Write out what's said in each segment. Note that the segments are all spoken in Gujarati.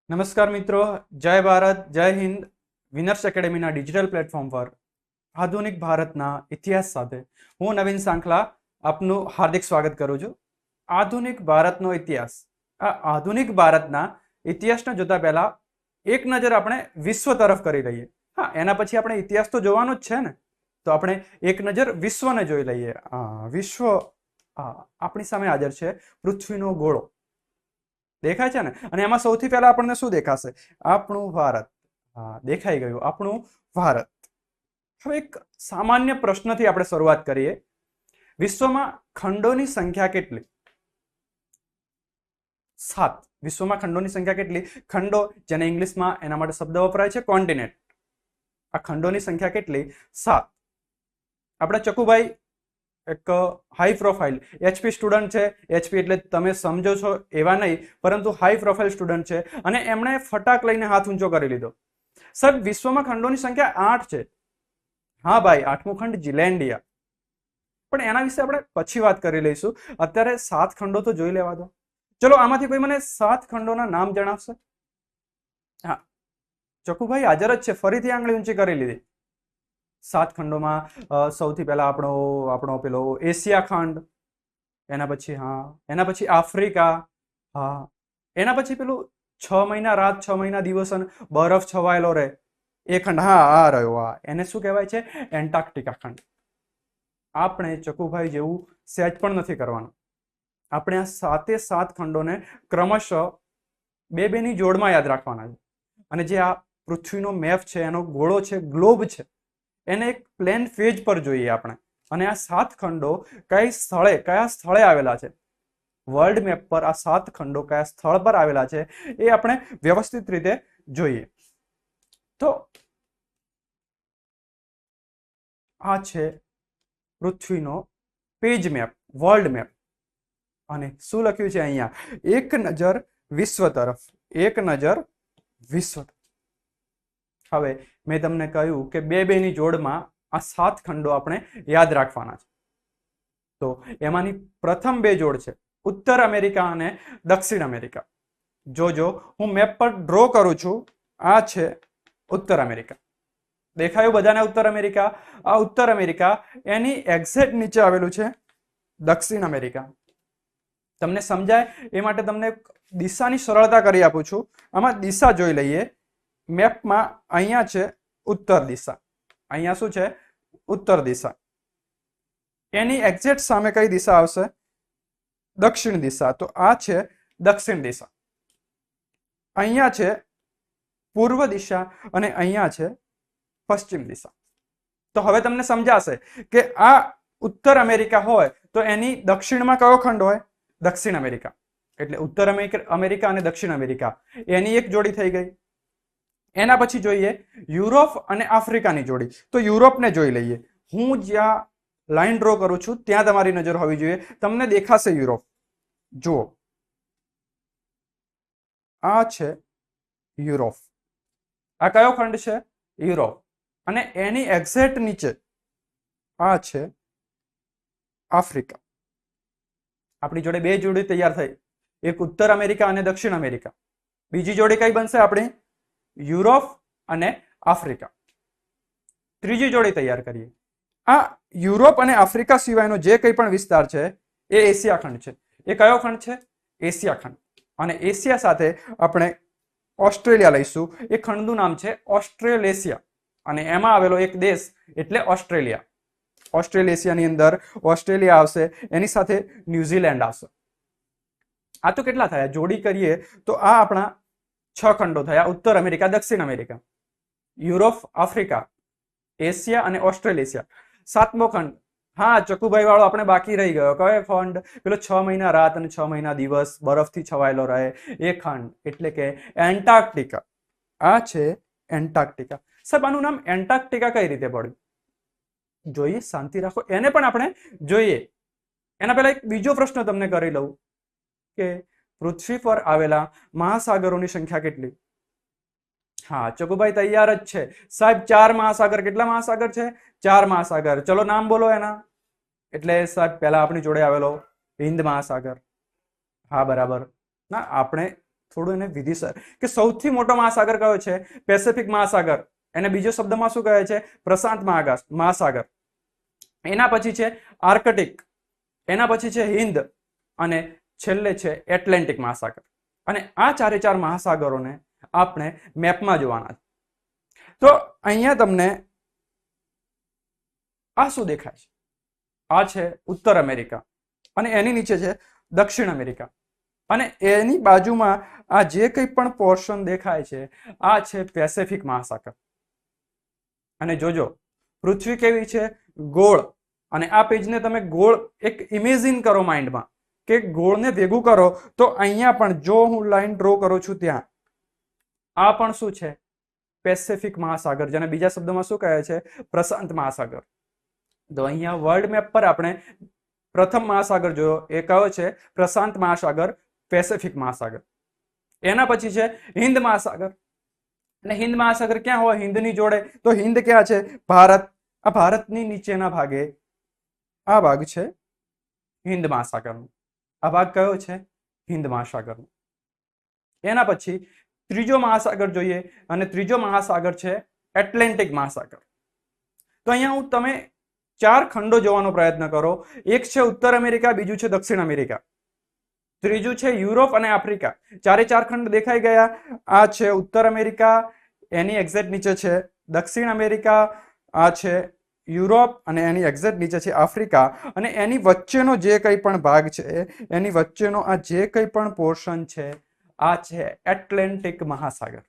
નમસ્કાર મિત્રો, જય ભારત, જય હિન્દ. વિનર્સ એકેડેમીના ડિજિટલ પ્લેટફોર્મ પર આધુનિક ભારતના ઇતિહાસ સાથે હું નવીન સાંખલા આપનું હાર્દિક સ્વાગત કરું છું. આધુનિક ભારતનો ઇતિહાસ. આ આધુનિક ભારતના ઇતિહાસને જોતા પહેલા એક નજર આપણે વિશ્વ તરફ કરી લઈએ. હા, એના પછી આપણે ઇતિહાસ તો જોવાનો જ છે ને, તો આપણે એક નજર વિશ્વને જોઈ લઈએ. વિશ્વ આપણી સામે હાજર છે પૃથ્વીનો ગોળો. દેખાય છે ને? અને એમાં સૌથી પહેલા આપણને શું દેખાશે? આપણું ભારત. હા, દેખાઈ ગયું આપણું ભારત. હવે એક સામાન્ય પ્રશ્નથી આપણે શરૂઆત કરીએ. વિશ્વમાં ખંડોની સંખ્યા કેટલી? 7. વિશ્વમાં ખંડોની સંખ્યા કેટલી? ખંડો, જેને ઇંગ્લિશમાં એના માટે શબ્દ વપરાય છે કોન્ટિનેન્ટ. આ ખંડોની સંખ્યા કેટલી? 7. આપણે ચકુભાઈ એક હાઈ પ્રોફાઇલ એચપી સ્ટુડન્ટ છે. એચપી એટલે તમે સમજો છો એવા નહીં, પરંતુ હાઈ પ્રોફાઇલ સ્ટુડન્ટ છે, અને એમણે ફટાક લઈને હાથ ઊંચો કરી લીધો. સાહેબ, વિશ્વમાં ખંડોની સંખ્યા 8 છે. હા ભાઈ, 8મો ખંડ જીલેન્ડિયા. પણ એના વિશે આપણે પછી વાત કરી લઈશું. અત્યારે 7 ખંડો તો જોઈ લેવા દો. ચલો, આમાંથી કોઈ મને 7 ખંડોના નામ જણાવશે? હા, ચકુભાઈ હાજર જ છે, ફરીથી આંગળી ઊંચી કરી લીધી. 7 ખંડોમાં સૌથી પહેલા આપણો પેલો એશિયા ખંડ, એના પછી આફ્રિકા, હા, એના પછી પેલું 6 મહિના રાત 6 મહિના દિવસ અને બરફ છવાયેલો રહે એ ખંડ. હા, આ રહ્યો. એને શું કહેવાય છે? એન્ટાર્કટિકા ખંડ. આપણે ચકુભાઈ જેવું સહેજ પણ નથી કરવાનું. આપણે આ 7 ખંડોને ક્રમશઃ બેની જોડમાં યાદ રાખવાના છે. અને જે આ પૃથ્વીનો મેપ છે, એનો ગોળો છે, ગ્લોબ છે, એને એક પ્લેન પેજ પર જોઈએ આપણે. અને આ 7 ખંડો કયા સ્થળે આવેલા છે, વર્લ્ડ મેપ પર આ 7 ખંડો કયા સ્થળ પર આવેલા છે, એ આપણે વ્યવસ્થિત રીતે જોઈએ. તો આ છે પૃથ્વીનો પેજ મેપ, વર્લ્ડ મેપ. અને શું લખ્યું છે અહીંયા? એક નજર વિશ્વ તરફ. એક નજર વિશ્વ. હવે મેં તમને કહ્યું કે બેની જોડમાં આ 7 ખંડો આપણે યાદ રાખવાના છે. તો એમાંની પ્રથમ 2 જોડ છે ઉત્તર અમેરિકા અને દક્ષિણ અમેરિકા. જોજો, હું મેપ પર ડ્રો કરું છું. આ છે ઉત્તર અમેરિકા. દેખાયું બધાને ઉત્તર અમેરિકા? આ ઉત્તર અમેરિકા. એની એક્ઝેક્ટ નીચે આવેલું છે દક્ષિણ અમેરિકા. તમને સમજાય એ માટે તમને દિશાની સરળતા કરી આપું છું. આમાં દિશા જોઈ લઈએ. મેપમાં અહીંયા છે ઉત્તર દિશા. અહીંયા શું છે? ઉત્તર દિશા. એની એક્ઝેક્ટ સામે કઈ દિશા આવશે? દક્ષિણ દિશા. તો આ છે દક્ષિણ દિશા. અહીંયા છે પૂર્વ દિશા અને અહીંયા છે પશ્ચિમ દિશા. તો હવે તમને સમજાશે કે આ ઉત્તર અમેરિકા હોય તો એની દક્ષિણમાં કયો ખંડ હોય? દક્ષિણ અમેરિકા. એટલે ઉત્તર અમેરિકા અને દક્ષિણ અમેરિકા એની એક જોડી થઈ ગઈ. એના પછી જોઈએ યુરોપ અને આફ્રિકાની જોડી. તો યુરોપને જોઈ લઈએ. હું જ્યાં લાઈન ડ્રો કરું છું ત્યાં તમારી નજર હોવી જોઈએ. તમને દેખાશે યુરોપ. જુઓ, આ છે યુરોપ. આ કયો ખંડ છે? યુરોપ. અને એની એક્ઝેક્ટ નીચે આ છે આફ્રિકા. આપણી જોડે 2 જોડી તૈયાર થઈ. એક ઉત્તર અમેરિકા અને દક્ષિણ અમેરિકા. બીજી જોડી કઈ બનશે આપણી? યુરોપ અને આફ્રિકા. ત્રીજી જોડી તૈયાર કરીએ. આ યુરોપ અને આફ્રિકા સિવાયનો જે કંઈ પણ વિસ્તાર છે એ એશિયા ખંડ છે. એ કયો ખંડ છે? એશિયા ખંડ. અને એશિયા સાથે આપણે ઓસ્ટ્રેલિયા લઈશું. એ ખંડનું નામ છે ઓસ્ટ્રેલેશિયા. અને એમાં આવેલો એક દેશ એટલે ઓસ્ટ્રેલિયા. ઓસ્ટ્રેલેશિયાની અંદર ઓસ્ટ્રેલિયા આવશે, એની સાથે ન્યુઝીલેન્ડ આવશે. આ તો કેટલા થયા? જોડી કરીએ તો આ આપણા 6 ખંડો થયા. ઉત્તર અમેરિકા, દક્ષિણ અમેરિકા, યુરોપ, આફ્રિકા, એશિયા અને ઓસ્ટ્રેલેશિયા. 7મો ખંડ. હા, ચકુભાઈ વાળો આપણે બાકી રહી ગયો. કયો ખંડ? પેલો 6 મહિના રાત અને 6 મહિના દિવસ બરફથી છવાયેલો રહે એ ખંડ, એટલે કે એન્ટાર્કટિકા. આ છે એન્ટાર્કટિકા. સાહેબ, આનું નામ એન્ટાર્કટિકા કઈ રીતે પડ્યું? જોઈએ, શાંતિ રાખો, એને પણ આપણે જોઈએ. એના પહેલા એક બીજો પ્રશ્ન તમને કરી લઉં કે પૃથ્વી પર આવેલા મહાસાગરોની સંખ્યા કેટલી? હા, ચકુભાઈ તૈયાર જ છે. સાહેબ, 4 મહાસાગર. કેટલા મહાસાગર છે? 4 મહાસાગર. ચલો નામ બોલો એના. એટલે સાહેબ પહેલા આપણી જોડે આવેલો હિન્દ મહાસાગર. હા, બરાબર. ના, આપણે થોડું એને વિધિસર કે સૌથી મોટો મહાસાગર કયો છે? પેસિફિક મહાસાગર. એને બીજો શબ્દમાં શું કહે છે? પ્રશાંત મહાસાગર. એના પછી છે આર્કટિક, એના પછી છે હિન્દ, અને છેલ્લે છે એટલાન્ટિક મહાસાગર. અને આ ચારે ચાર મહાસાગરોને આપણે મેપમાં જોવાના છે. તો અહીંયા તમને આ શું દેખાય છે? આ છે ઉત્તર અમેરિકા, અને એની નીચે છે દક્ષિણ અમેરિકા, અને એની બાજુમાં આ જે કંઈ પણ પોર્શન દેખાય છે આ છે પેસિફિક મહાસાગર. અને જોજો પૃથ્વી કેવી છે? ગોળ. અને આ પેજને તમે ગોળ એક ઇમેજિન કરો માઇન્ડમાં, કે ગોળને ભેગું કરો તો અહીંયા પણ જો હું લાઈન ડ્રો કરું છું ત્યાં આ પણ શું છે? પેસિફિક મહાસાગર, જેને બીજા શબ્દોમાં શું કહે છે? પ્રશાંત મહાસાગર. તો અહીંયા વર્લ્ડ મેપ પર આપણે પ્રથમ મહાસાગર જોયો, એ કયો છે? પ્રશાંત મહાસાગર, પેસિફિક મહાસાગર. એના પછી છે હિન્દ મહાસાગર. અને હિન્દ મહાસાગર ક્યાં હોય હિન્દની જોડે? તો હિન્દ ક્યાં છે? ભારત. આ ભારતની નીચેના ભાગે આ ભાગ છે હિન્દ મહાસાગરનો. આ ભાગ કયો છે? હિન્દ મહાસાગરનો. એના પછી ત્રીજો મહાસાગર જોઈએ, અને ત્રીજો મહાસાગર છે એટલાન્ટિક મહાસાગર. તો અહીંયા હું તમે ચાર ખંડો જોવાનો પ્રયત્ન કરો. એક છે ઉત્તર અમેરિકા, બીજું છે દક્ષિણ અમેરિકા, ત્રીજું છે યુરોપ અને આફ્રિકા. ચારે ચાર ખંડ દેખાઈ ગયા. આ છે ઉત્તર અમેરિકા, એની એક્ઝેક્ટ નીચે છે દક્ષિણ અમેરિકા, આ છે યુરોપ, અને એની એક્ઝેક્ટ નીચે છે આફ્રિકા, અને એની વચ્ચેનો જે કંઈ પણ ભાગ છે, એની વચ્ચેનો આ જે કંઈ પણ પોર્શન છે આ છે એટલાન્ટિક મહાસાગર.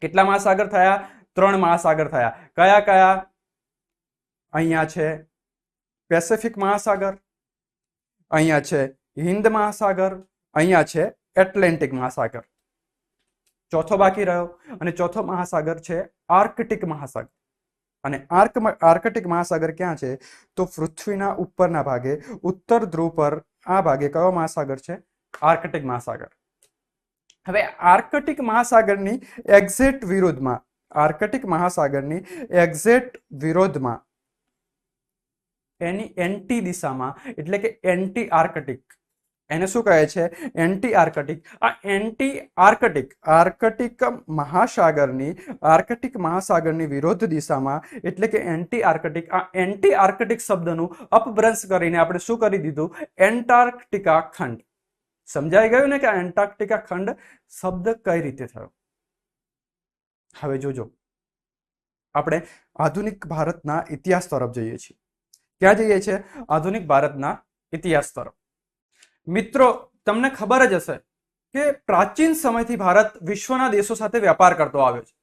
કેટલા મહાસાગર થયા? 3 મહાસાગર થયા. કયા કયા? અહીંયા છે પેસિફિક મહાસાગર, અહીંયા છે હિન્દ મહાસાગર, અહીંયા છે એટલાન્ટિક મહાસાગર. ચોથો બાકી રહ્યો, અને ચોથો મહાસાગર છે આર્કટિક મહાસાગર. અને આર્કટિક મહાસાગર ક્યાં છે? તો પૃથ્વીના ઉપરના ભાગે ઉત્તર ધ્રુવ પર આ ભાગે કયો મહાસાગર છે? આર્કટિક મહાસાગર. હવે આર્કટિક મહાસાગરની એક્ઝેક્ટ વિરોધમાં, આર્કટિક મહાસાગરની એક્ઝેક્ટ વિરોધમાં એની એન્ટી દિશામાં, એટલે કે એન્ટી આર્કટિક, એને શું કહે છે? Anti Arctic. આ એન્ટી આર્કટિક મહાસાગરની વિરોધ દિશામાં, એટલે કે એન્ટી આર્કટિક, આ એન્ટી આર્કટિક શબ્દનું અપભ્રંશ કરીને આપણે શું કરી દીધું? એન્ટાર્કટિકા ખંડ. સમજાઈ ગયું ને કે આ એન્ટાર્કટિકા ખંડ શબ્દ કઈ રીતે થયો? હવે જોજો, આપણે આધુનિક ભારતના ઇતિહાસ તરફ જઈએ છીએ. ક્યાં જઈએ છીએ? આધુનિક ભારતના ઇતિહાસ તરફ. મિત્રો, તમને ખબર જ હશે કે પ્રાચીન સમયથી ભારત વિશ્વના દેશો સાથે વ્યાપાર કરતો આવ્યો છે.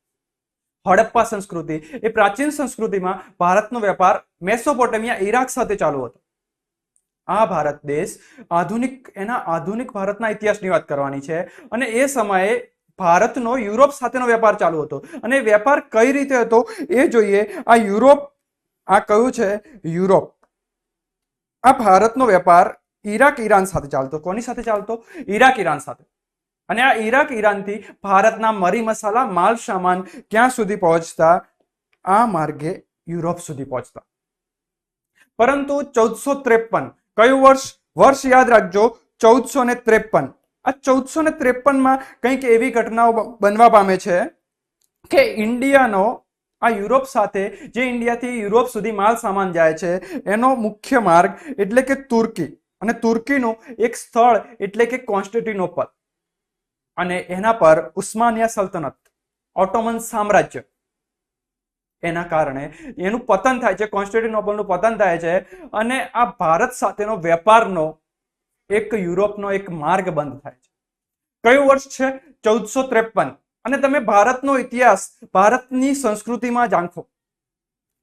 હડપ્પા સંસ્કૃતિ, એ પ્રાચીન સંસ્કૃતિમાં ભારતનો વેપાર મેસોપોટેમિયા, ઈરાક સાથે ચાલુ હતો. આ ભારત દેશ એના આધુનિક ભારતના ઇતિહાસની વાત કરવાની છે. અને એ સમયે ભારતનો યુરોપ સાથેનો વેપાર ચાલુ હતો. અને વેપાર કઈ રીતે હતો એ જોઈએ. આ યુરોપ, આ કયું છે? યુરોપ. આ ભારતનો વેપાર ઈરાક ઈરાન સાથે ચાલતો. કોની સાથે ચાલતો? ઈરાક ઈરાન સાથે. અને આ ઈરાક ઈરાનથી ભારતના મરી મસાલા, માલ સામાન ક્યાં સુધી પહોંચતા? આ માર્ગે યુરોપ સુધી પહોંચતા. પરંતુ 1453, કયું વર્ષ યાદ રાખજો? 1453. આ 1453માં કંઈક એવી ઘટનાઓ બનવા પામે છે કે ઇન્ડિયાનો આ યુરોપ સાથે, જે ઇન્ડિયાથી યુરોપ સુધી માલ સામાન જાય છે, એનો મુખ્ય માર્ગ એટલે કે તુર્કી, અને તુર્કીનું એક સ્થળ એટલે કે કોન્સ્ટેન્ટિનોપલ, અને એના પર ઉસ્માનિયા સલ્તનત, ઓટોમન સામ્રાજ્ય, એના કારણે એનું પતન થાય છે. કોન્સ્ટેન્ટિનોપલનું પતન થાય છે, અને આ ભારત સાથેનો વેપારનો એક યુરોપનો એક માર્ગ બંધ થાય છે. કયું વર્ષ છે? 1453. અને તમે ભારતનો ઇતિહાસ, ભારતની સંસ્કૃતિમાં ઝાંખો.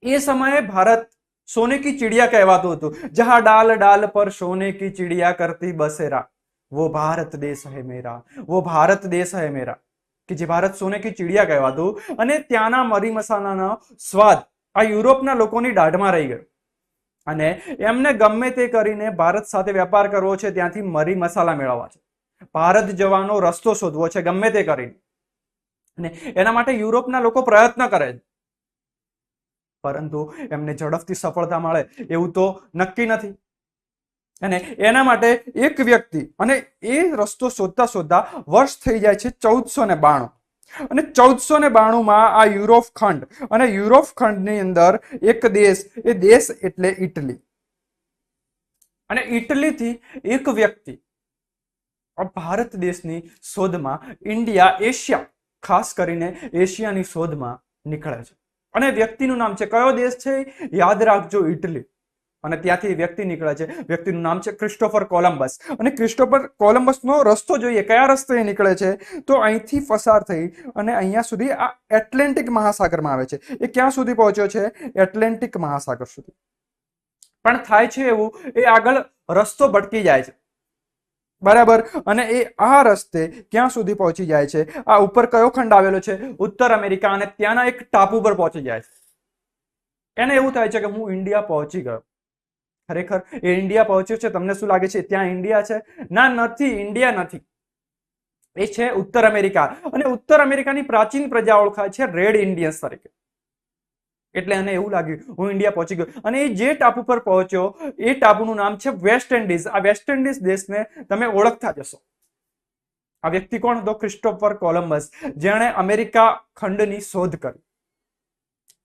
એ સમયે ભારત સોને કી ચિડિયા કહેવાતું હતું. જહાં ડાલ ડાલ પર સોને કી ચિડિયા કરતી બસેરા, वो भारत देश है मेरा, वो भारत देश है मेरा, કે જે ભારત સોને કી ચિડિયા કહેવાતું. અને ત્યાંના મરી મસાલાનો સ્વાદ આ યુરોપના લોકોની દાઢમાં રહી ગયો, અને એમને ગમે તે કરીને ભારત સાથે વેપાર કરવો છે, ત્યાંથી મરી મસાલા મેળવવા છે, ભારત જવાનો રસ્તો શોધવો છે ગમે તે કરીને. અને એના માટે યુરોપના લોકો પ્રયત્ન કરે છે, પરંતુ એમને ઝડપથી સફળતા મળે એવું તો નક્કી નથી. અને એના માટે એક વ્યક્તિ, અને એ રસ્તો શોધતા શોધતા વર્ષ થઈ જાય છે 1492, અને 1492માં આ યુરોપ ખંડ, અને યુરોપ ખંડની અંદર એક દેશ, એ દેશ એટલે ઇટલી, અને ઇટલીથી એક વ્યક્તિ ભારત દેશની શોધમાં, ઇન્ડિયા, એશિયા, ખાસ કરીને એશિયાની શોધમાં નીકળે છે. અને વ્યક્તિનું નામ છે, કયો દેશ છે? યાદ રાખજો, ઇટલી. અને ત્યાંથી વ્યક્તિ નીકળે છે, વ્યક્તિનું નામ છે ક્રિસ્ટોફર કોલંબસ. અને ક્રિસ્ટોફર કોલંબસનો રસ્તો જોઈએ, કયા રસ્તે નીકળે છે? તો અહીંથી પસાર થઈ અને અહીંયા સુધી આ એટલાન્ટિક મહાસાગરમાં આવે છે. એ ક્યાં સુધી પહોંચ્યો છે? એટલાન્ટિક મહાસાગર સુધી. પણ થાય છે એવું, એ આગળ રસ્તો ભટકી જાય છે, બરાબર. અને એ આ રસ્તે ક્યાં સુધી પહોંચી જાય છે? આ ઉપર કયો ખંડ આવેલો છે? ઉત્તર અમેરિકા. અને ત્યાંના એક ટાપુ પર પહોંચી જાય છે. એને એવું થાય છે કે હું ઇન્ડિયા પહોંચી ગયો. ખરેખર એ ઇન્ડિયા પહોંચ્યો છે? તમને શું લાગે છે ત્યાં ઇન્ડિયા છે? ના, નથી, ઇન્ડિયા નથી. એ છે ઉત્તર અમેરિકા. અને ઉત્તર અમેરિકાની પ્રાચીન પ્રજા ઓળખાય છે રેડ ઇન્ડિયન્સ તરીકે. એટલે એને એવું લાગ્યું હું ઇન્ડિયા પહોંચી ગયો. અને એ જે ટાપુ પર પહોંચ્યો, એ ટાપુનું નામ છે વેસ્ટ ઇન્ડિઝ. આ વેસ્ટ ઇન્ડિઝ દેશને તમે ઓળખતા જશો. આ વ્યક્તિ કોણ હતો? ક્રિસ્ટોફર કોલંબસ, જેણે અમેરિકા ખંડની શોધ કરી.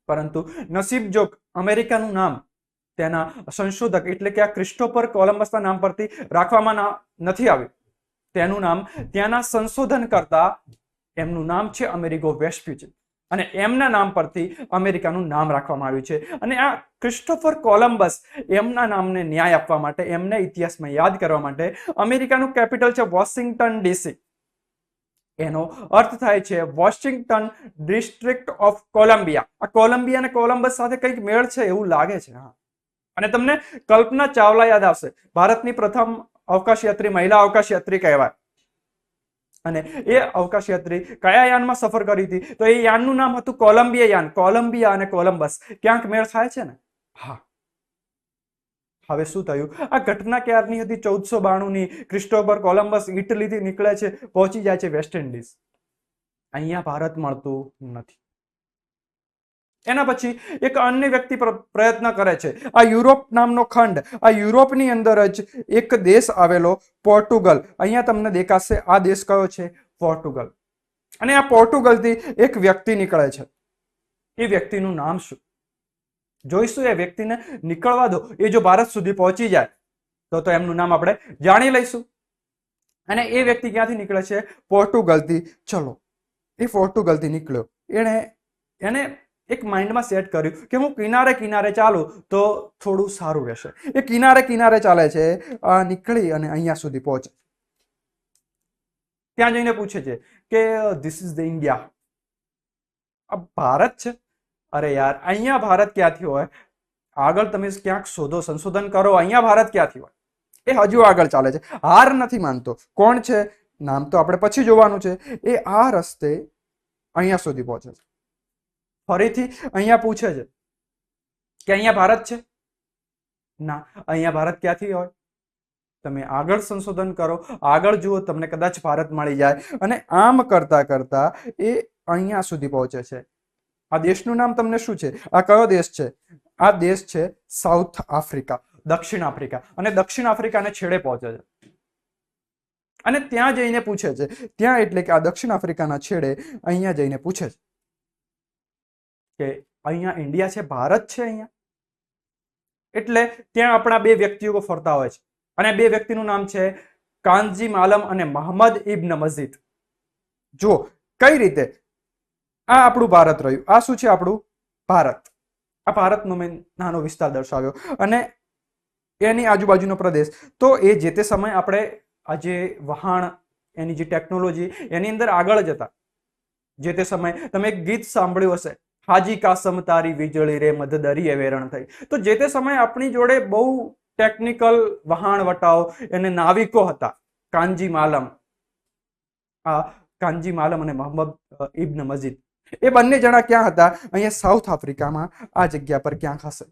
પરંતુ નસીબ જોગ અમેરિકાનું નામ તેના સંશોધક એટલે કે આ ક્રિસ્ટોફર કોલંબસના નામ પરથી રાખવામાં નથી આવ્યું. તેનું નામ ત્યાંના સંશોધન કરતા, એમનું નામ છે અમેરિગો વેસ્પ્યુચી, અને એમના નામ પરથી અમેરિકાનું નામ રાખવામાં આવ્યું છે. અને આ ક્રિસ્ટોફર કોલંબસ, એમના નામને ન્યાય આપવા માટે, એમને ઇતિહાસમાં યાદ કરવા માટે, અમેરિકાનું કેપિટલ છે વોશિંગ્ટન ડીસી. એનો અર્થ થાય છે વોશિંગ્ટન ડિસ્ટ્રિક્ટ ઓફ કોલંબિયા. આ કોલંબિયા અને કોલંબસ સાથે કંઈક મેળ છે એવું લાગે છે. હા. અને તમને કલ્પના ચાવલા યાદ આવશે, ભારતની પ્રથમ અવકાશયાત્રી, મહિલા અવકાશયાત્રી કહેવાય. અને એ અવકાશયાત્રી કયા યાનમાં સફર કરી હતી? તો એ યાનનું નામ હતું કોલંબિયા યાન. કોલંબિયા અને કોલંબસ ક્યાંક મેળ થાય છે ને? હા. હવે શું થયું? આ ઘટના ક્યારની હતી? 1492ની. ક્રિસ્ટોફર કોલંબસ ઇટલીથી નીકળે છે, પહોંચી જાય છે વેસ્ટ ઇન્ડિઝ. અહીંયા ભારત મળતું નથી. એના પછી એક અન્ય વ્યક્તિ પ્રયત્ન કરે છે. આ યુરોપ નામનો ખંડ, આ યુરોપની અંદર જ એક દેશ આવેલો, પોર્ટુગલ. અહીંયા તમને દેખાશે આ દેશ કયો છે? પોર્ટુગલ. અને આ પોર્ટુગલથી એક વ્યક્તિ નીકળે છે. એ વ્યક્તિનું નામ શું? જોઈશું. એ વ્યક્તિને નીકળવા દો, એ જો ભારત સુધી પહોંચી જાય તો એમનું નામ આપણે જાણી લઈશું. અને એ વ્યક્તિ ક્યાંથી નીકળે છે? પોર્ટુગલથી. ચલો, એ પોર્ટુગલથી નીકળ્યો. એને એક માઇન્ડમાં સેટ કર્યું કે હું કિનારે કિનારે ચાલું તો થોડું સારું રહેશે. એ કિનારે કિનારે ચાલે છે, નીકળી અને અહીંયા સુધી પહોંચે. ત્યાં જઈને પૂછે છે કે ધીસ ઇઝ ધ ઇન્ડિયા. આ ભારત છે? અરે યાર, અહીંયા ભારત ક્યાંથી હોય? આગળ તમે ક્યાંક શોધો, સંશોધન કરો, અહીંયા ભારત ક્યાંથી હોય? એ હજુ આગળ ચાલે છે, હાર નથી માનતો. કોણ છે? નામ તો આપણે પછી જોવાનું છે. એ આ રસ્તે અહીંયા સુધી પહોંચે છે. ફરીથી અહીંયા પૂછે છે કે અહીંયા ભારત છે? ના, અહીંયા ભારત ક્યાંથી હોય? તમે આગળ સંશોધન કરો, આગળ જુઓ, તમને કદાચ ભારત મળી જાય. અને આમ કરતા કરતા એ અહીંયા સુધી પહોંચે છે. આ દેશનું નામ તમને શું છે? આ કયો દેશ છે? આ દેશ છે સાઉથ આફ્રિકા, દક્ષિણ આફ્રિકા. અને દક્ષિણ આફ્રિકાને છેડે પહોંચે છે. અને ત્યાં જઈને પૂછે છે, ત્યાં એટલે કે આ દક્ષિણ આફ્રિકાના છેડે અહીંયા જઈને પૂછે છે કે અહીંયા ઇન્ડિયા છે, ભારત છે અહીંયા? એટલે ત્યાં આપણા બે વ્યક્તિઓ ફરતા હોય છે. અને બે વ્યક્તિનું નામ છે કાનજી માલમ અને મોહમ્મદ ઇબ્ન મજીદ. જો કઈ રીતે આ આપણું ભારત રહ્યું. આ શું છે? આપણું ભારત. આ ભારતનો મેં નાનો વિસ્તાર દર્શાવ્યો, અને એની આજુબાજુનો પ્રદેશ. તો એ જે તે સમય આપણે આ જે વહાણ, એની જે ટેકનોલોજી, એની અંદર આગળ જતા. જે તે સમય તમે એક ગીત સાંભળ્યું હશે, હાજી કાસમ તારી વીજળી રે મધદરીએ વેરણ થઈ. તો જે તે સમય આપણી જોડે બહુ ટેકનિકલ વહાણ વટાઓ અને નાવિકો હતા. કાનજી માલમ અને મોહમ્મદ ઇબ્ન મજીદ, એ બંને જણા ક્યાં હતા? અહીંયા સાઉથ આફ્રિકામાં આ જગ્યા પર ક્યાંક હશે.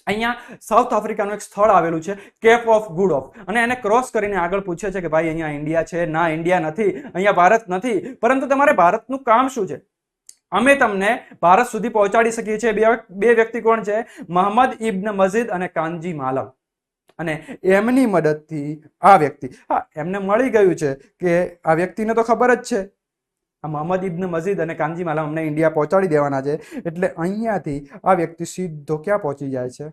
અહીંયા સાઉથ આફ્રિકાનું એક સ્થળ આવેલું છે, કેપ ઓફ ગુડ હોપ. અને એને ક્રોસ કરીને આગળ પૂછે છે કે ભાઈ અહીંયા ઇન્ડિયા છે? ના, ઇન્ડિયા નથી, અહીંયા ભારત નથી. પરંતુ તમારે ભારતનું કામ શું છે? અમે તમને ભારત સુધી પહોંચાડી શકીએ છીએ. બે વ્યક્તિ કોણ છે? મોહમ્મદ ઇબ્ન મજીદ અને કાનજી માલમ. અને એમની મદદથી આ વ્યક્તિ, હા એમને મળી ગયું છે કે આ વ્યક્તિને તો ખબર જ છે આ મોહમ્મદ ઇબ્ન મજીદ અને કાનજી માલમ અમને ઇન્ડિયા પહોંચાડી દેવાના છે, એટલે અહીંયાથી આ વ્યક્તિ સીધો ક્યાં પહોંચી જાય છે?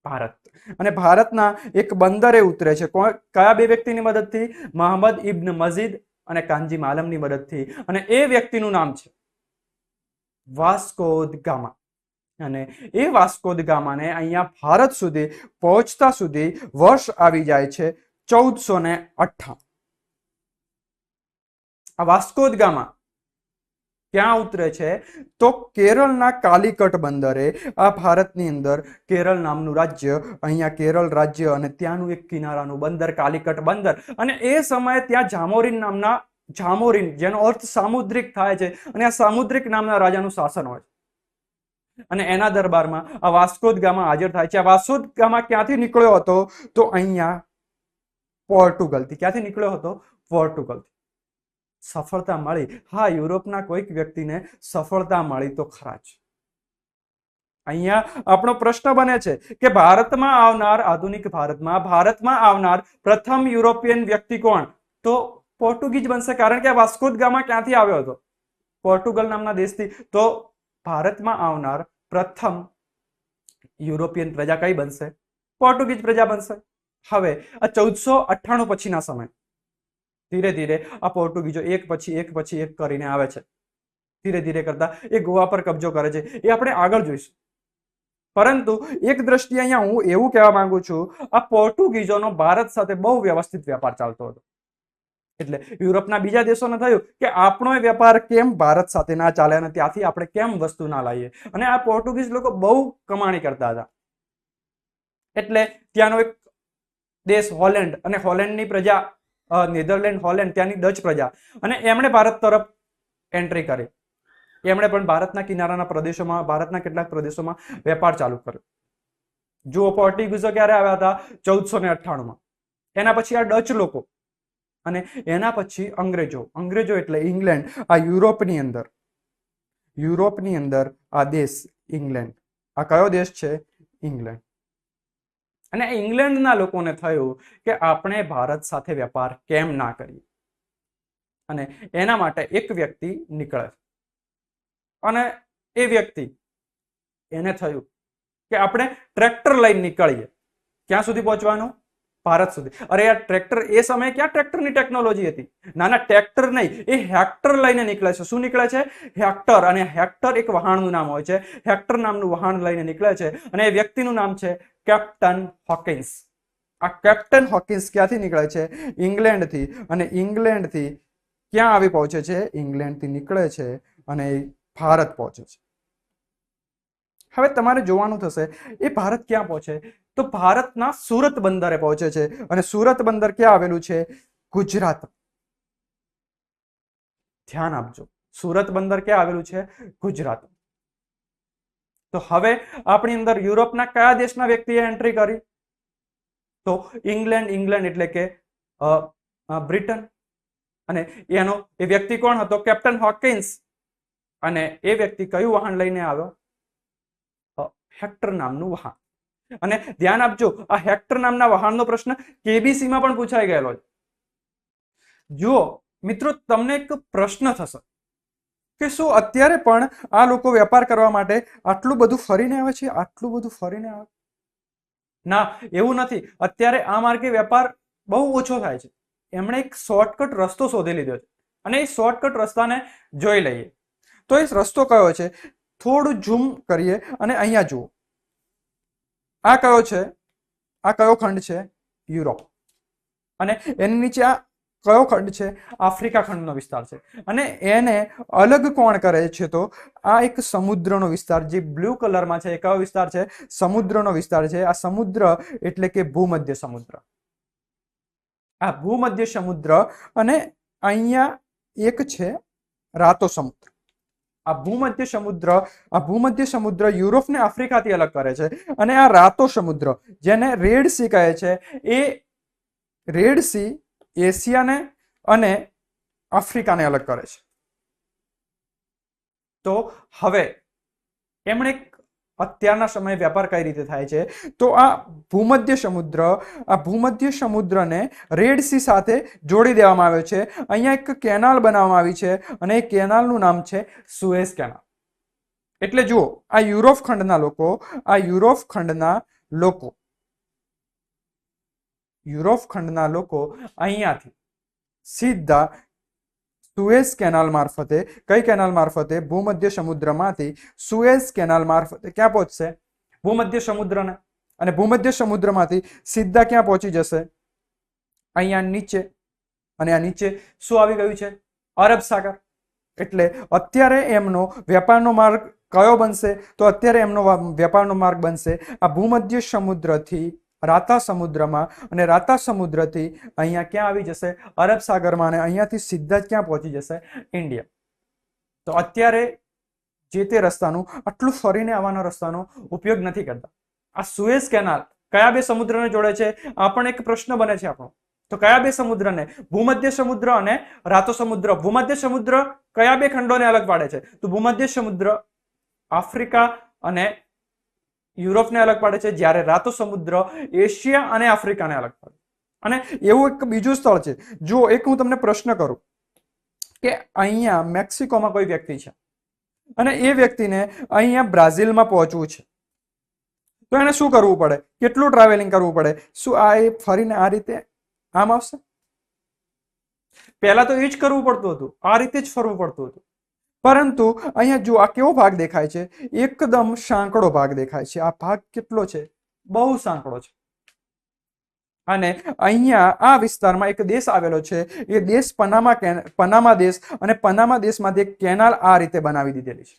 ભારત. અને ભારતના એક બંદરે ઉતરે છે. કયા બે વ્યક્તિની મદદથી? મોહમ્મદ ઇબ્ન મજીદ અને કાનજી માલમની મદદથી. અને એ વ્યક્તિનું નામ છે વાસ્કો દ ગામા. અને એ વાસ્કો દ ગામાને અહીંયા ભારત સુધી પહોંચતા સુધી વર્ષ આવી જાય છે 1458. આ વાસ્કો દ ગામા ક્યાં ઉતરે છે? તો કેરળના કાલિકટ બંદરે. આ ભારતની અંદર કેરળ નામનું રાજ્ય, અહીંયા કેરળ રાજ્ય અને ત્યાંનું એક કિનારાનું બંદર કાલિકટ બંદર. અને એ સમયે ત્યાં જામોરીન નામના, જામોરીન જેનો અર્થ સામુદ્રિક થાય છે, અને આ સામુદ્રિક નામના રાજાનું શાસન હોય છે. અને એના દરબારમાં આ વાસ્કો દ ગામા હાજર થાય છે. આ વાસ્કો દ ગામા ક્યાંથી નીકળ્યો હતો? તો અહીંયા પોર્ટુગલથી. ક્યાંથી નીકળ્યો હતો? પોર્ટુગલથી. સફળતા મળી. હા, યુરોપના કોઈક વ્યક્તિને સફળતા મળી તો ખરા જ. અહીંયા આપણો પ્રશ્ન બને છે કે ભારતમાં આવનાર, આધુનિક ભારતમાં આવનાર પ્રથમ યુરોપિયન વ્યક્તિ કોણ? તો પોર્ટુગીઝ બનશે, કારણ કે વાસ્કો દ ગામા ક્યાંથી આવ્યો હતો? પોર્ટુગલ નામના દેશથી. તો ભારતમાં આવનાર પ્રથમ યુરોપિયન પ્રજા કઈ બનશે? પોર્ટુગીઝ પ્રજા બનશે. હવે આ 1498 પછીના સમય ધીરે ધીરે આ પોર્ટુગીઝો એક પછી એક કરીને આવે છે. ધીરે ધીરે કરતા એ ગોવા પર કબજો કરે છે. એ આપણે આગળ જોઈશું. પરંતુ એક દ્રષ્ટિએ અહીંયા હું એવું કહેવા માંગુ છું, આ પોર્ટુગીઝોનો ભારત સાથે બહુ વ્યવસ્થિત વેપાર ચાલતો હતો. એટલે યુરોપના બીજા દેશોને થયું કે આપણો વેપાર કેમ ભારત સાથે ના ચાલે અને ત્યાંથી આપણે કેમ વસ્તુ ના લાવીએ. અને આ પોર્ટુગીઝ લોકો બહુ કમાણી કરતા હતા. એટલે ત્યાંનો એક દેશ હોલેન્ડ, અને હોલેન્ડની પ્રજા નેધરલેન્ડ, હોલેન્ડ, ત્યાંની ડચ પ્રજા, અને એમણે ભારત તરફ એન્ટ્રી કરી. એમણે પણ ભારતના કિનારાના પ્રદેશોમાં, ભારતના કેટલાક પ્રદેશોમાં વેપાર ચાલુ કર્યો. જુઓ, પોર્ટુગીઝો ક્યારે આવ્યા હતા? 1498માં. એના પછી આ ડચ લોકો, અને એના પછી અંગ્રેજો. અંગ્રેજો એટલે ઇંગ્લેન્ડ. આ યુરોપની અંદર આ દેશ ઇંગ્લેન્ડ. આ કયો દેશ છે? ઇંગ્લેન્ડ. અને ઇંગ્લેન્ડના લોકોને થયું કે આપણે ભારત સાથે વેપાર કેમ ના કરીએ. અને એના માટે એક વ્યક્તિ નીકળે. અને એ વ્યક્તિ, એને થયું કે આપણે ટ્રેક્ટર લઈને નીકળીએ. ક્યાં સુધી પહોંચવાનું? ભારત સુધી. અરે યાર, ટ્રેક્ટર એ સમયે ક્યાં ટ્રેક્ટરની ટેકનોલોજી હતી? નાના ટ્રેક્ટર નહીં, એ હેક્ટર લઈને નીકળે છે. શું નીકળે છે? હેક્ટર. અને હેક્ટર એક વહાણનું નામ હોય છે. હેક્ટર નામનું વહાણ લઈને નીકળે છે. અને એ વ્યક્તિનું નામ છે કેપ્ટન હોકિન્સ. આ કેપ્ટન હોકિન્સ ક્યાંથી નીકળે છે? ઇંગ્લેન્ડથી. અને ઇંગ્લેન્ડથી ક્યાં આવી પહોંચે છે? ઇંગ્લેન્ડથી નીકળે છે અને ભારત પહોંચે છે. હવે તમારે જોવાનું થશે એ ભારત ક્યાં પહોંચે? તો ભારતના સુરત બંદરે પહોંચે છે. અને સુરત બંદર ક્યાં આવેલું છે? ગુજરાત. ધ્યાન આપજો, સુરત બંદર ક્યાં આવેલું છે? ગુજરાત. તો હવે આપણી અંદર યુરોપના કયા દેશના વ્યક્તિએ એન્ટ્રી કરી? તો ઇંગ્લેન્ડ. ઇંગ્લેન્ડ એટલે કે બ્રિટન. અને એનો એ વ્યક્તિ કોણ હતો? Captain Hawkins. અને એ વ્યક્તિ કયું વાહન લઈને આવ્યો? હેક્ટર નામનું વાહન. અને ધ્યાન આપજો, આ હેક્ટર નામના વાહનનો પ્રશ્ન કેબીસીમાં પણ પૂછાઈ ગયેલો છે. જુઓ મિત્રો, તમને એક પ્રશ્ન થશે કે શું અત્યારે પણ આ લોકો વેપાર કરવા માટે આટલું બધું ફરીને આવે છે? આટલું બધું ફરીને આવે? ના, એવું નથી. અત્યારે આ માર્ગે વેપાર બહુ ઓછો થાય છે. એમણે એક શોર્ટકટ રસ્તો શોધી લીધો છે. અને એ શોર્ટકટ રસ્તાને જોઈ લઈએ. તો એ રસ્તો કયો છે? થોડું ઝૂમ કરીએ અને અહીંયા જુઓ. આ કયો છે? આ કયો ખંડ છે? યુરોપ. અને એની નીચે આ કયો ખંડ છે? આફ્રિકા ખંડનો વિસ્તાર છે. અને એને અલગ કોણ કરે છે? તો આ એક સમુદ્રનો વિસ્તાર, જે બ્લુ કલરમાં છે, એ કયો વિસ્તાર છે? સમુદ્રનો વિસ્તાર છે. આ સમુદ્ર એટલે કે ભૂમધ્ય સમુદ્ર. આ ભૂમધ્ય સમુદ્ર. અને અહીંયા એક છે રાતો સમુદ્ર. આ ભૂમધ્ય સમુદ્ર યુરોપને આફ્રિકાથી અલગ કરે છે. અને આ રાતો સમુદ્ર, જેને રેડ સી કહે છે, એ રેડ સી એશિયાને અને આફ્રિકાને અલગ કરે છે. તો હવે એમણે એક અત્યારના સમયે વેપાર કઈ રીતે થાય છે, તો આ ભૂમધ્ય સમુદ્રને રેડ સી સાથે જોડી દેવામાં આવ્યો છે. અહીંયા એક કેનાલ બનાવવામાં આવી છે અને એ કેનાલનું નામ છે સુએઝ કેનાલ. એટલે જુઓ, આ યુરોપ ખંડના લોકો અહીંયાથી સીધા સુએઝ કેનાલ મારફતે, કઈ કેનાલ મારફતે, ભૂમધ્ય સમુદ્રમાંથી સુએઝ કેનાલ મારફતે ક્યાં પહોંચશે, ભૂમધ્ય સમુદ્રને. અને ભૂમધ્ય સમુદ્રમાંથી સીધા ક્યાં પહોંચી જશે, અહીંયા નીચે. અને આ નીચે શું આવી ગયું છે, અરબ સાગર. એટલે અત્યારે એમનો વેપારનો માર્ગ કયો બનશે, તો અત્યારે એમનો વેપારનો માર્ગ બનશે આ ભૂમધ્ય સમુદ્રથી રાતા સમુદ્રમાં, અને રાતા સમુદ્રથી અહીંયા ક્યાં આવી જશે, અરબ સાગરમાં, અને અહીંયાથી સીધા જ ક્યાં પહોંચી જશે, ઇન્ડિયા. તો અત્યારે જે તે રસ્તાનું, આટલું ફરીને આવવાનો રસ્તાનો ઉપયોગ નથી કરતા. આ સુએઝ કેનાલ કયા બે સમુદ્રને જોડે છે, આ પણ એક પ્રશ્ન બને છે આપણો. તો કયા બે સમુદ્રને, ભૂમધ્ય સમુદ્ર અને રાતો સમુદ્ર. ભૂમધ્ય સમુદ્ર કયા બે ખંડોને અલગ પાડે છે, તો ભૂમધ્ય સમુદ્ર આફ્રિકા અને યુરોપને અલગ પાડે છે, જ્યારે રાતો સમુદ્ર એશિયા અને આફ્રિકાને અલગ પાડે. અને એવું એક બીજું સ્થળ છે, જો એક હું તમને પ્રશ્ન કરું કે અહીંયા મેક્સિકોમાં કોઈ વ્યક્તિ છે અને એ વ્યક્તિને અહીંયા બ્રાઝિલમાં પહોંચવું છે, તો એને શું કરવું પડે, કેટલું ટ્રાવેલિંગ કરવું પડે, શું આ એ ફરીને આ રીતે આમ આવશે? પહેલા તો એ જ કરવું પડતું હતું, આ રીતે જ ફરવું પડતું હતું. પરંતુ અહીંયા જો આ કેવો ભાગ દેખાય છે, એકદમ સાંકડો ભાગ દેખાય છે. આ ભાગ કેટલો છે, બહુ સાંકડો છે. અને અહીંયા આ વિસ્તારમાં એક દેશ આવેલો છે, એ દેશ પનામા દેશ. અને પનામા દેશમાંથી એક કેનાલ આ રીતે બનાવી દીધેલી છે.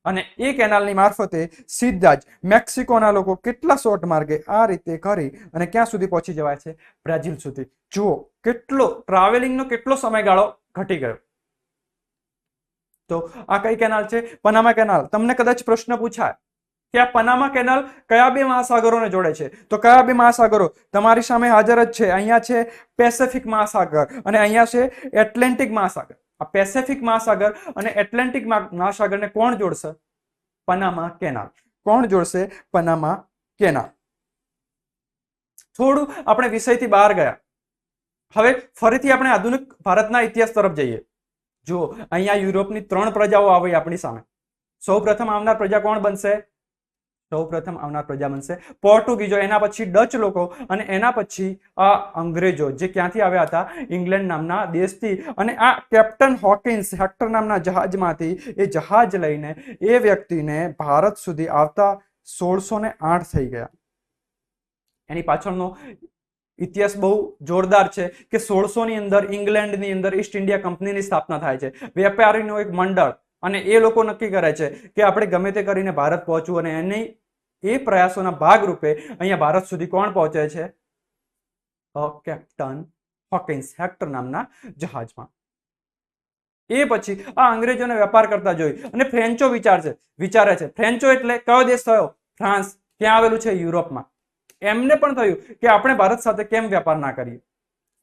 અને એ કેનાલની મારફતે સીધા જ મેક્સિકોના લોકો કેટલા શોર્ટ માર્ગે આ રીતે કરી અને ક્યાં સુધી પહોંચી જવાય છે, બ્રાઝિલ સુધી. જુઓ કેટલો ટ્રાવેલિંગનો કેટલો સમયગાળો ઘટી ગયો. તો આ કઈ કેનાલ છે, પનામા કેનાલ. તમને કદાચ પ્રશ્ન પૂછાય કે આ પનામા કેનાલ કયા બે મહાસાગરોને જોડે છે, તો કયા બે મહાસાગરો તમારી સામે હાજર જ છે. અહીંયા છે પેસિફિક મહાસાગર અને અહીંયા છે એટલાન્ટિક મહાસાગર. આ પેસિફિક મહાસાગર અને એટલાન્ટિક મહાસાગરને કોણ જોડશે, પનામા કેનાલ. કોણ જોડશે, પનામા કેનાલ. થોડું આપણે વિષયથી બહાર ગયા, હવે ફરીથી આપણે આધુનિક ભારતના ઇતિહાસ તરફ જઈએ. જો અહીંયા યુરોપની 3 પ્રજાઓ આવી આપણી સામે. સૌપ્રથમ આવનાર પ્રજા કોણ બનશે, સૌપ્રથમ આવનાર પ્રજા બનશે પોર્ટુગીઝો, એના પછી ડચ લોકો, અને એના પછી આ અંગ્રેજો, જે ક્યાંથી આવ્યા હતા, ઇંગ્લેન્ડ નામના દેશથી. અને આ કેપ્ટન હોકિન્સ હેક્ટર નામના જહાજમાંથી એ જહાજ લઈને એ વ્યક્તિને ભારત સુધી આવતા 1608 થઈ ગયા. એની પાછળનો ઇતિહાસ બહુ જોરદાર છે કે 1600 ની અંદર ઇંગ્લેન્ડની અંદર ઈસ્ટ ઇન્ડિયા કંપનીની સ્થાપના થાય છે, વેપારીનો એક મંડળ. અને એ લોકો નક્કી કરે છે કે આપણે ગમે તે કરીને ભારત પહોંચવું, અને એની એ પ્રયાસોના ભાગરૂપે અહીંયા ભારત સુધી કોણ પહોંચે છે, કેપ્ટન હોકિન્સ હેક્ટર નામના જહાજમાં. એ પછી આ અંગ્રેજોને વેપાર કરતા જોઈ અને ફ્રેન્ચો વિચારે છે. ફ્રેન્ચો એટલે કયો દેશ થયો, ફ્રાન્સ. ક્યાં આવેલું છે, યુરોપમાં. એમને પણ થયું કે આપણે ભારત સાથે કેમ વેપાર ના કરીએ,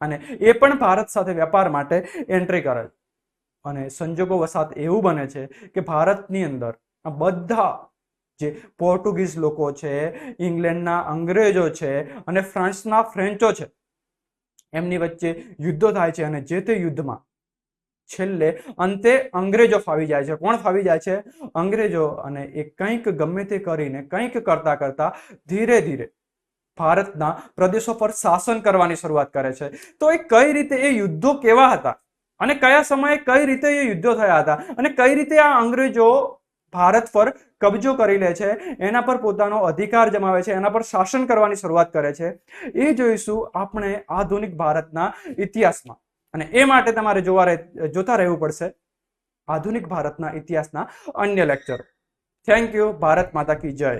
અને એ પણ ભારત સાથે વેપાર માટે એન્ટ્રી કરે. અને સંજોગો વસાત એવું બને છે કે ભારતની અંદર બધા જે પોર્ટુગીઝ લોકો છે, ઇંગ્લેન્ડના અંગ્રેજો છે અને ફ્રાન્સના ફ્રેન્ચો છે, એમની વચ્ચે યુદ્ધો થાય છે. અને જે તે યુદ્ધમાં છેલ્લે અંતે અંગ્રેજો ફાવી જાય છે. કોણ ફાવી જાય છે, અંગ્રેજો. અને એ કંઈક ગમે તે કરીને કંઈક કરતા કરતા ધીરે ધીરે ભારતના પ્રદેશો પર શાસન કરવાની શરૂઆત કરે છે. તો એ કઈ રીતે, એ યુદ્ધો કેવા હતા અને કયા સમયે કઈ રીતે એ યુદ્ધો થયા હતા, અને કઈ રીતે આ અંગ્રેજો ભારત પર કબજો કરી લે છે, એના પર પોતાનો અધિકાર જમાવે છે, એના પર શાસન કરવાની શરૂઆત કરે છે, એ જોઈશું આપણે આધુનિક ભારતના ઇતિહાસમાં. અને એ માટે તમારે જોતા રહેવું પડશે આધુનિક ભારતના ઇતિહાસના અન્ય લેક્ચરો. Thank you. ભારત માતા કી જય.